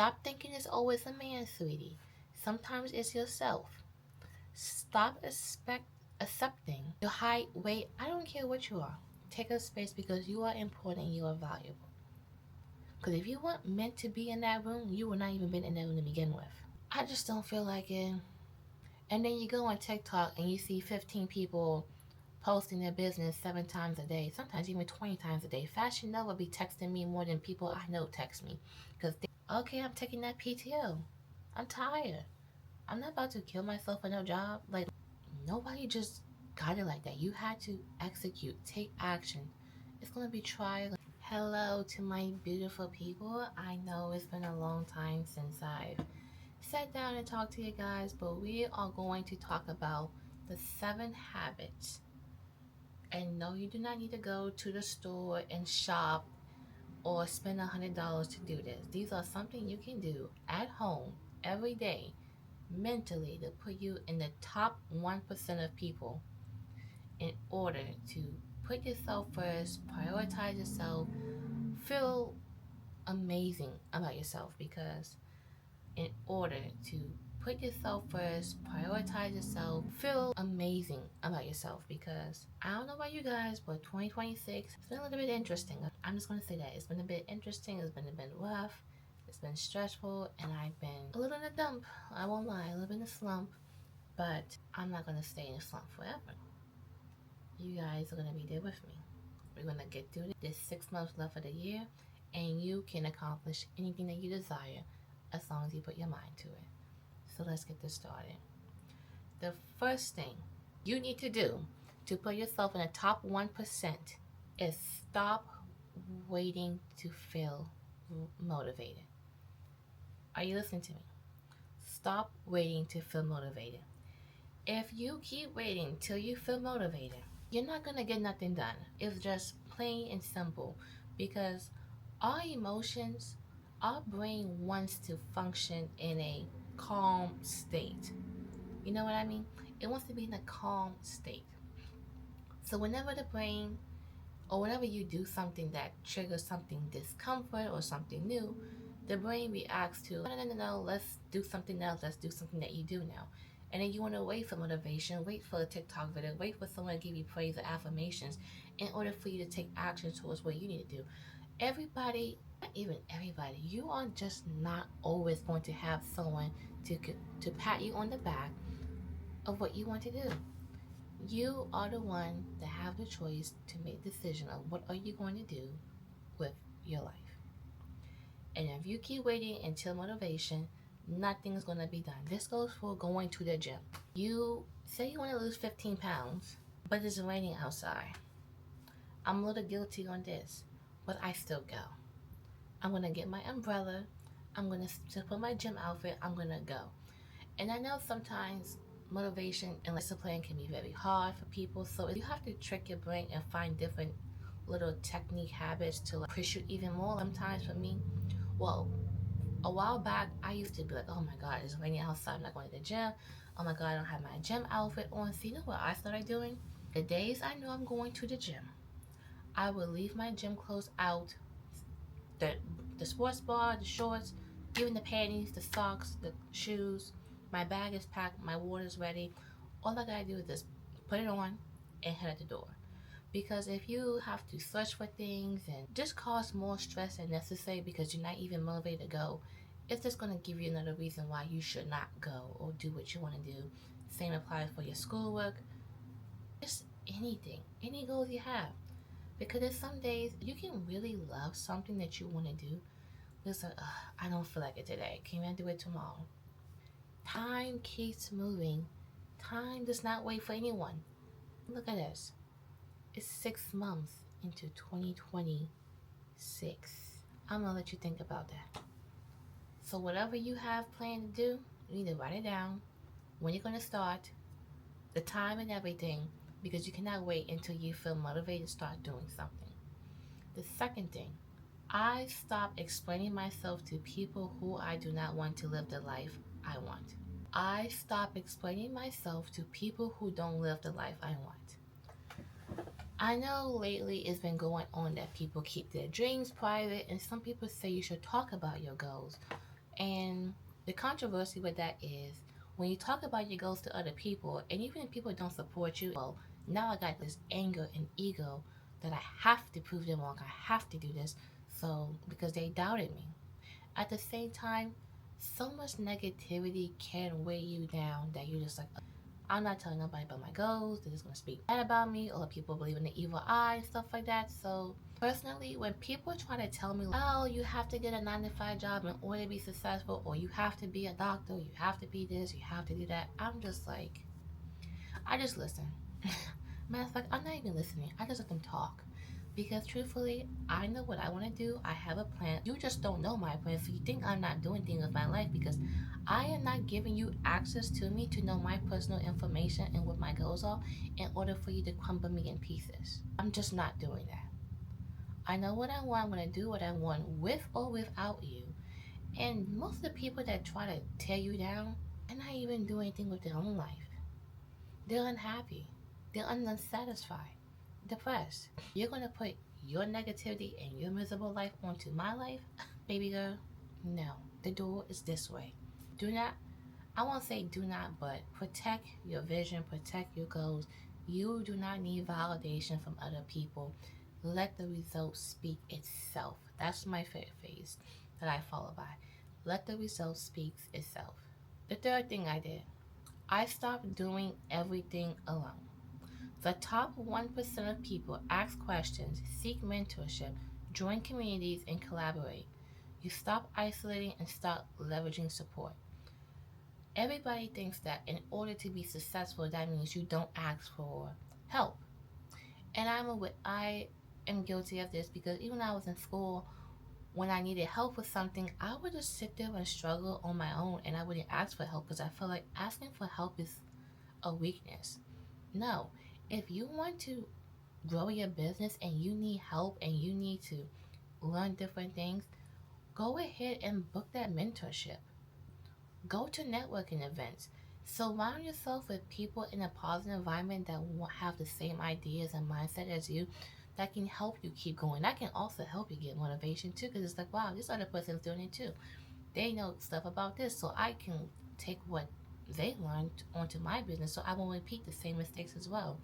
Stop thinking it's always a man, sweetie. Sometimes it's yourself. Stop accepting your height, weight. I don't care what you are. Take up space because you are important. You are valuable. Because if you weren't meant to be in that room, you would not even been in that room to begin with. I just don't feel like it. And then you go on TikTok and you see 15 people posting their business 7 times a day, sometimes even 20 times a day. Fashion Nova be texting me more than people I know text me. Because, okay, I'm taking that PTO. I'm tired. I'm not about to kill myself for no job. Like, nobody just got it like that. You had to execute, take action. It's going to be trial. Hello to my beautiful people. I know it's been a long time since I've sat down and talked to you guys, but we are going to talk about the 7 habits. And no, you do not need to go to the store and shop or spend $100 to do this. These are something you can do at home every day mentally to put you in the top 1% of people in order to put yourself first, prioritize yourself, feel amazing about yourself because in order to put yourself first, prioritize yourself, feel amazing about yourself because I don't know about you guys, but 2026 has been a little bit interesting. I'm just going to say that. It's been a bit interesting, it's been a bit rough, it's been stressful, and I've been a little in a dump. I won't lie, a little bit in a slump, but I'm not going to stay in a slump forever. You guys are going to be there with me. We're going to get through this 6 months left of the year, and you can accomplish anything that you desire as long as you put your mind to it. So let's get this started. The first thing you need to do to put yourself in the top 1% is stop waiting to feel motivated. Are you listening to me? Stop waiting to feel motivated. If you keep waiting till you feel motivated, you're not going to get nothing done. It's just plain and simple because our emotions, our brain wants to function in a calm state. You know what I mean? It wants to be in a calm state. So whenever the brain or whenever you do something that triggers something discomfort or something new, the brain reacts to no, let's do something else, let's do something that you do now. And then you want to wait for motivation, wait for a TikTok video, wait for someone to give you praise or affirmations in order for you to take action towards what you need to do. Everybody, not even everybody, you are just not always going to have someone to pat you on the back of what you want to do. You are the one that have the choice to make the decision of what are you going to do with your life. And if you keep waiting until motivation, nothing's going to be done. This goes for going to the gym. You say you want to lose 15 pounds, but it's raining outside. I'm a little guilty on this, but I still go. I'm going to get my umbrella. I'm going to put my gym outfit. I'm going to go. And I know sometimes motivation and discipline can be very hard for people. So you have to trick your brain and find different little technique habits to push you even more. Sometimes for me, well, a while back, I used to be like, oh my God, it's raining outside. I'm not going to the gym. Oh my God, I don't have my gym outfit on. So you know what I started doing? The days I know I'm going to the gym, I will leave my gym clothes out, the, the sports bar, the shorts, even the panties, the socks, the shoes. My bag is packed. My water's ready. All I gotta do is just put it on and head out the door. Because if you have to search for things and just cause more stress than necessary because you're not even motivated to go, it's just going to give you another reason why you should not go or do what you want to do. Same applies for your schoolwork, just anything, any goals you have. Because there's some days you can really love something that you want to do. It's like, I don't feel like it today. Can I do it tomorrow? Time keeps moving. Time does not wait for anyone. Look at this. It's 6 months into 2026. I'm gonna let you think about that. So whatever you have planned to do, you need to write it down, when you're gonna start, the time and everything, because you cannot wait until you feel motivated to start doing something. The second thing, I stop explaining myself to people who I do not want to live the life I want. I stop explaining myself to people who don't live the life I want. I know lately it's been going on that people keep their dreams private, and some people say you should talk about your goals And the controversy with that is when you talk about your goals to other people, and even if people don't support you, well, now I got this anger and ego that I have to prove them wrong. I have to do this. So, because they doubted me. At the same time, so much negativity can weigh you down that you're just like, I'm not telling nobody about my goals. They're just gonna speak bad about me, or people believe in the evil eye and stuff like that. So personally, when people try to tell me, oh, you have to get a 9 to 5 job in order to be successful, or you have to be a doctor, you have to be this, you have to do that, I'm just like, I just listen. Matter of fact, I'm not even listening. I just let them talk. Because truthfully, I know what I want to do. I have a plan. You just don't know my plan. So you think I'm not doing things with my life because I am not giving you access to me to know my personal information and what my goals are in order for you to crumble me in pieces. I'm just not doing that. I know what I want. I'm going to do what I want with or without you. And most of the people that try to tear you down, they're not even doing anything with their own life. They're unhappy. They're unsatisfied, depressed. You're going to put your negativity and your miserable life onto my life? Baby girl, no. The door is this way. Do not, I won't say do not, but protect your vision, protect your goals. You do not need validation from other people. Let the result speak itself. That's my favorite phrase that I follow by. Let the result speak itself. The third thing I did, I stopped doing everything alone. The top 1% of people ask questions, seek mentorship, join communities, and collaborate. You stop isolating and start leveraging support. Everybody thinks that in order to be successful, that means you don't ask for help. And I am guilty of this because even when I was in school, when I needed help with something, I would just sit there and struggle on my own and I wouldn't ask for help because I felt like asking for help is a weakness. No, if you want to grow your business and you need help and you need to learn different things, go ahead and book that mentorship. Go to networking events. Surround yourself with people in a positive environment that have the same ideas and mindset as you that can help you keep going. That can also help you get motivation too because it's like, wow, this other person's doing it too. They know stuff about this, so I can take what they learned onto my business so I won't repeat the same mistakes as well.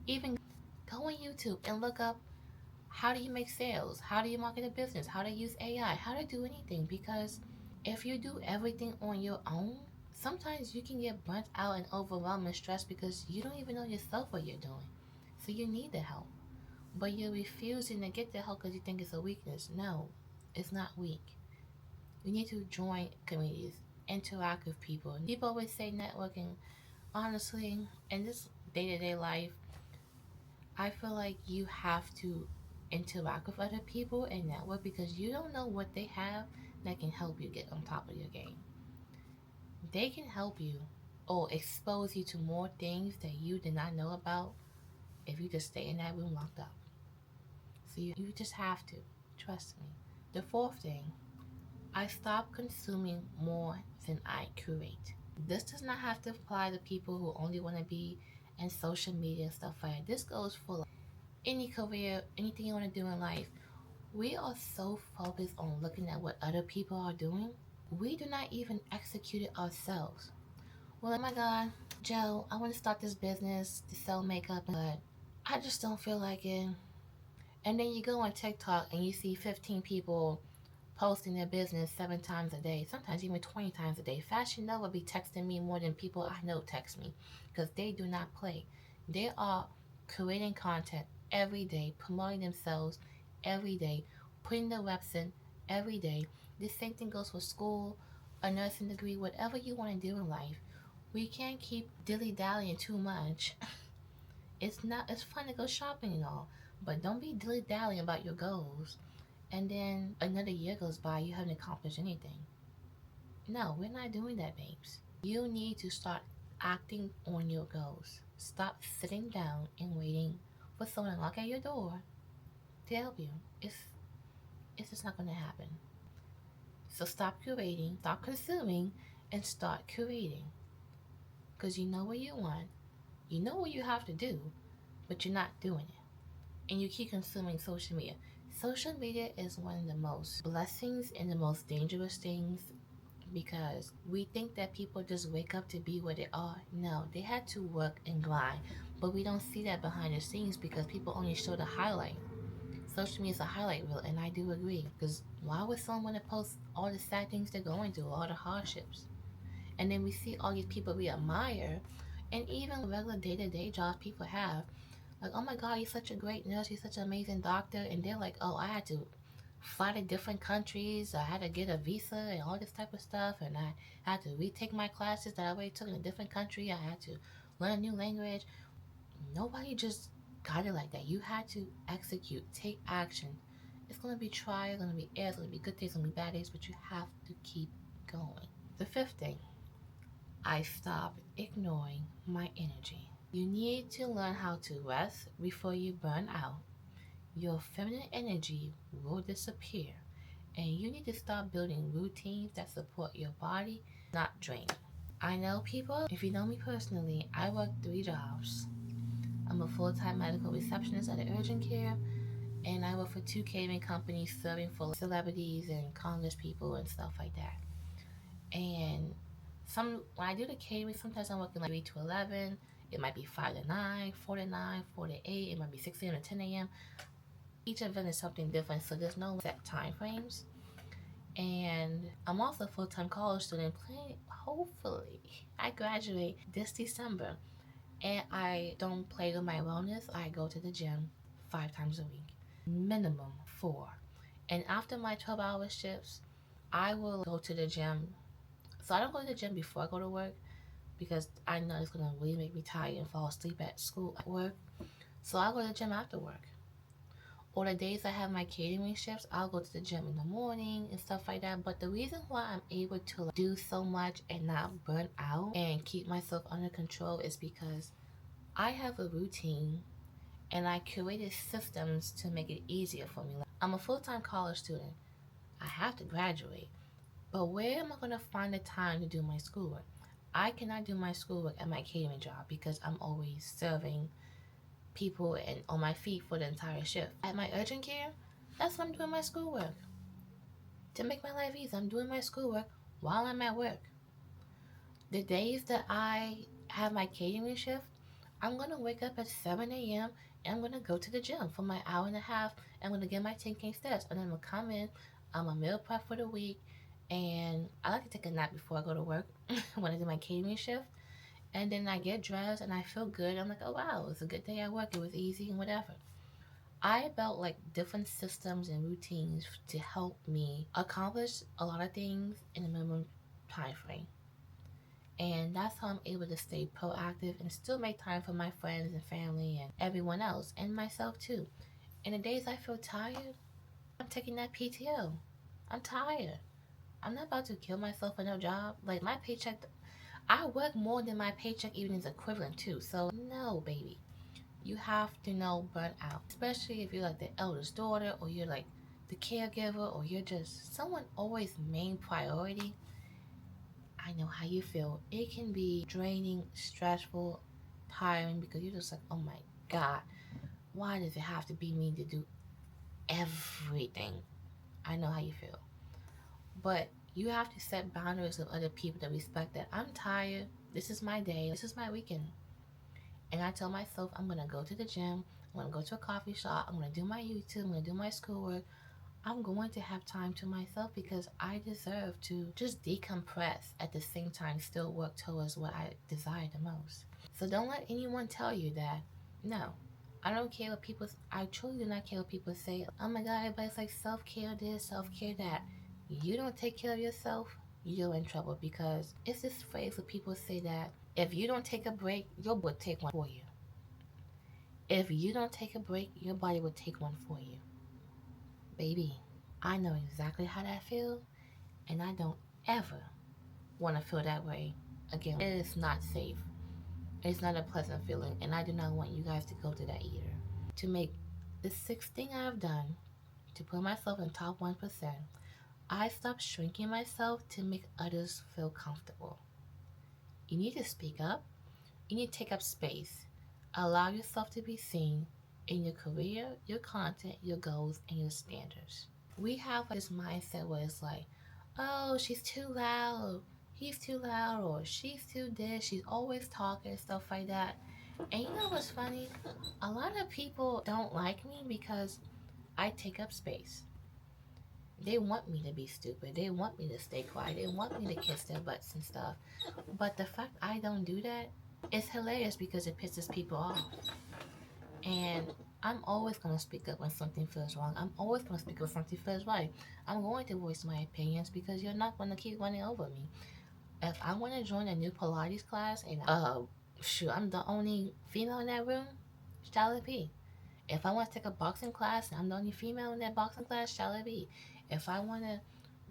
Even go on YouTube and look up how do you make sales, how do you market a business, how to use AI, how to do anything. Because if you do everything on your own, sometimes you can get burnt out and overwhelmed and stressed because you don't even know yourself what you're doing. So you need the help. But you're refusing to get the help because you think it's a weakness. No, it's not weak. You need to join communities, interact with people. People always say networking. Honestly, in this day to day life, I feel like you have to interact with other people and network because you don't know what they have that can help you get on top of your game. They can help you or expose you to more things that you did not know about if you just stay in that room locked up. So you just have to. Trust me. The fourth thing, I stop consuming more than I curate. This does not have to apply to people who only want to be in social media and stuff like that. This goes for any career, anything you want to do in life. We are so focused on looking at what other people are doing, we do not even execute it ourselves. Well, oh my God, Joe, I want to start this business to sell makeup, but I just don't feel like it. And then you go on TikTok and you see 15 people posting their business 7 times a day, sometimes even 20 times a day. Fashion Nova be texting me more than people I know text me because they do not play. They are creating content every day, promoting themselves every day, putting their reps in every day. The same thing goes for school, a nursing degree, whatever you want to do in life. We can't keep dilly dallying too much. It's fun to go shopping and all, but don't be dilly dallying about your goals and then another year goes by, you haven't accomplished anything. No, we're not doing that, babes. You need to start acting on your goals. Stop sitting down and waiting for someone to knock at your door to help you. It's just not going to happen. So stop curating, stop consuming, and start curating. Because you know what you want, you know what you have to do, but you're not doing it. And you keep consuming social media. Social media is one of the most blessings and the most dangerous things because we think that people just wake up to be what they are. No, they had to work and grind, but we don't see that behind the scenes because people only show the highlight. Social media is a highlight reel, and I do agree. Because why would someone want to post all the sad things they're going through, all the hardships? And then we see all these people we admire, and even regular day-to-day jobs people have. Like, oh my God, he's such a great nurse, he's such an amazing doctor, and they're like, oh, I had to fly to different countries, I had to get a visa and all this type of stuff, and I had to retake my classes that I already took in a different country. I had to learn a new language. Nobody just got it like that. You had to execute, take action. It's gonna be trial, it's gonna be errors, it's gonna be good days, it's gonna be bad days, but you have to keep going. The fifth thing, I stopped ignoring my energy. You need to learn how to rest before you burn out. Your feminine energy will disappear, and you need to start building routines that support your body, not drain it. I know people, if you know me personally, I work 3 jobs. I'm a full-time medical receptionist at an urgent care, and I work for 2 catering companies serving for celebrities and Congress people and stuff like that. And when I do the catering, sometimes I'm working like 3 to 11. It might be 5 to 9, 4 to 9, 4 to 8. It might be 6 a.m. to 10 a.m. Each event is something different, so there's no set time frames. And I'm also a full-time college student. Hopefully, I graduate this December. And I don't play with my wellness. I go to the gym 5 times a week, minimum 4. And after my 12-hour shifts, I will go to the gym. So I don't go to the gym before I go to work because I know it's gonna really make me tired and fall asleep at school at work. So I go to the gym after work. Or the days I have my catering shifts, I'll go to the gym in the morning and stuff like that. But the reason why I'm able to do so much and not burn out and keep myself under control is because I have a routine and I created systems to make it easier for me. I'm a full-time college student. I have to graduate. But where am I going to find the time to do my schoolwork? I cannot do my schoolwork at my catering job because I'm always serving people and on my feet for the entire shift. At my urgent care, that's when I'm doing my schoolwork. To make my life easy, I'm doing my schoolwork while I'm at work. The days that I have my catering shift, I'm going to wake up at 7 a.m. and I'm going to go to the gym for my hour and a half. I'm going to get my 10K steps. And then I'm going to come in. I'm a meal prep for the week. And I like to take a nap before I go to work when I do my catering shift. And then I get dressed and I feel good. I'm like, oh wow, it's a good day at work. It was easy and whatever. I built like different systems and routines to help me accomplish a lot of things in a minimum time frame. And that's how I'm able to stay proactive and still make time for my friends and family and everyone else and myself too. And the days I feel tired, I'm taking that PTO. I'm tired. I'm not about to kill myself for no job. Like my paycheck, I work more than my paycheck even is equivalent to. So no, baby. You have to know burnout. Especially if you're like the eldest daughter or you're like the caregiver or you're just someone always main priority. I know how you feel. It can be draining, stressful, tiring because you're just like, oh my God, why does it have to be me to do everything? I know how you feel. But you have to set boundaries with other people that respect that I'm tired. This is my day. This is my weekend. And I tell myself I'm going to go to the gym. I'm going to go to a coffee shop. I'm going to do my YouTube. I'm going to do my schoolwork. I'm going to have time to myself because I deserve to just decompress at the same time, still work towards what I desire the most. So don't let anyone tell you that. No, I don't care what people. I truly do not care what people say. Oh my God, everybody's like self care this, self care that. You don't take care of yourself, you're in trouble because it's this phrase where people say that if you don't take a break, your body will take one for you. If you don't take a break, your body will take one for you. Baby, I know exactly how that feels, and I don't ever want to feel that way again. It is not safe. It's not a pleasant feeling, and I do not want you guys to go through that either. To make the sixth thing I've done to put myself in top 1%, I stopped shrinking myself to make others feel comfortable. You need to speak up. You need to take up space. Allow yourself to be seen in your career, your content, your goals, and your standards. We have this mindset where it's like, oh, she's too loud, he's too loud, or she's too this, she's always talking, stuff like that. And you know what's funny? A lot of people don't like me because I take up space. They want me to be stupid. They want me to stay quiet. They want me to kiss their butts and stuff. But the fact I don't do that is hilarious because it pisses people off. And I'm always going to speak up when something feels wrong. I'm always going to speak up when something feels right. I'm going to voice my opinions because you're not going to keep running over me. If I want to join a new Pilates class and shoot, I'm the only female in that room, shall it be? If I want to take a boxing class and I'm the only female in that boxing class, shall it be? If I want to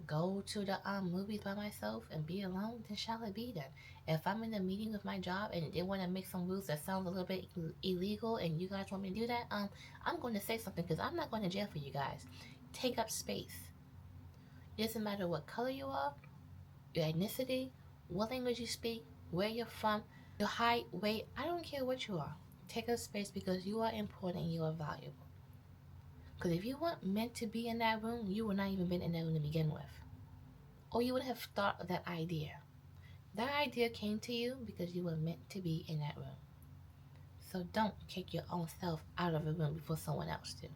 go to the movies by myself and be alone, then shall it be then? If I'm in a meeting with my job and they want to make some rules that sound a little bit illegal and you guys want me to do that, I'm going to say something because I'm not going to jail for you guys. Take up space. It doesn't matter what color you are, your ethnicity, what language you speak, where you're from, your height, weight, I don't care what you are. Take up space because you are important and you are valuable. Because if you weren't meant to be in that room, you would not even been in that room to begin with. Or you would have thought of that idea. That idea came to you because you were meant to be in that room. So don't kick your own self out of a room before someone else do.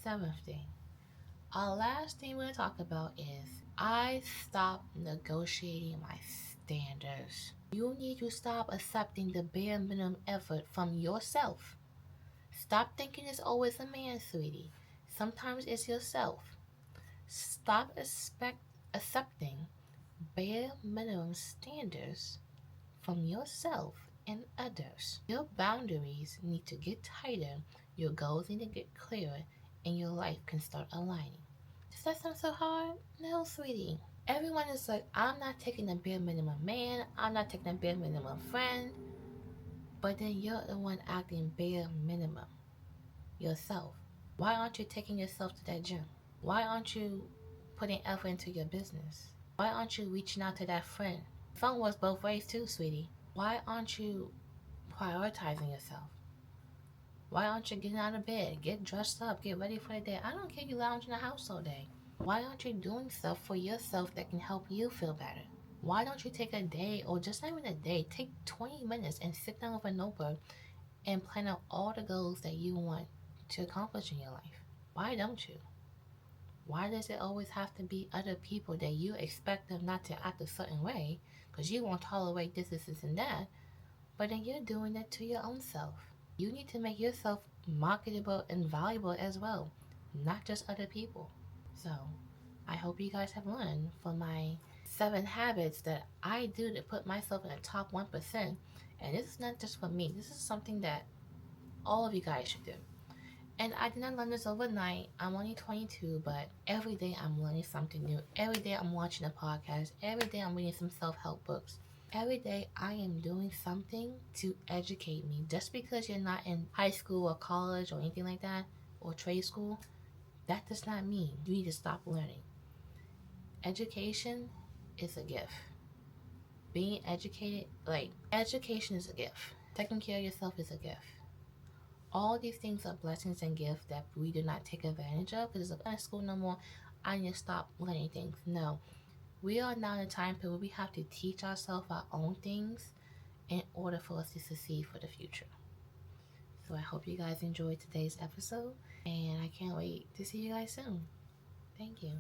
Seventh thing. Our last thing we're going to talk about is I stopped negotiating my standards. You need to stop accepting the bare minimum effort from yourself. Stop thinking it's always a man, sweetie. Sometimes it's yourself. Stop accepting bare minimum standards from yourself and others. Your boundaries need to get tighter, your goals need to get clearer, and your life can start aligning. Does that sound so hard? No, sweetie. Everyone is like, I'm not taking the bare minimum man, I'm not taking the bare minimum friend, but then you're the one acting bare minimum yourself. Why aren't you taking yourself to that gym? Why aren't you putting effort into your business? Why aren't you reaching out to that friend? Phone works both ways too, sweetie. Why aren't you prioritizing yourself? Why aren't you getting out of bed? Get dressed up, get ready for the day. I don't care you lounge in the house all day. Why aren't you doing stuff for yourself that can help you feel better? Why don't you take a day, or just not even a day, take 20 minutes and sit down with a notebook and plan out all the goals that you want to accomplish in your life? Why don't you? Why does it always have to be other people that you expect them not to act a certain way because you won't tolerate this, and that, but then you're doing it to your own self? You need to make yourself marketable and valuable as well, not just other people. So, I hope you guys have learned from my 7 habits that I do to put myself in the top 1%. And this is not just for me, this is something that all of you guys should do. And I did not learn this overnight. I'm only 22, but every day I'm learning something new. Every day I'm watching a podcast. Every day I'm reading some self-help books. Every day I am doing something to educate me. Just because you're not in high school or college or anything like that, or trade school, that does not mean you need to stop learning. Education is a gift. Being educated, education is a gift. Taking care of yourself is a gift. All these things are blessings and gifts that we do not take advantage of because I'm not in school no more. I need to stop learning things. No, we are now in a time period where we have to teach ourselves our own things in order for us to succeed for the future. So I hope you guys enjoyed today's episode, and I can't wait to see you guys soon. Thank you.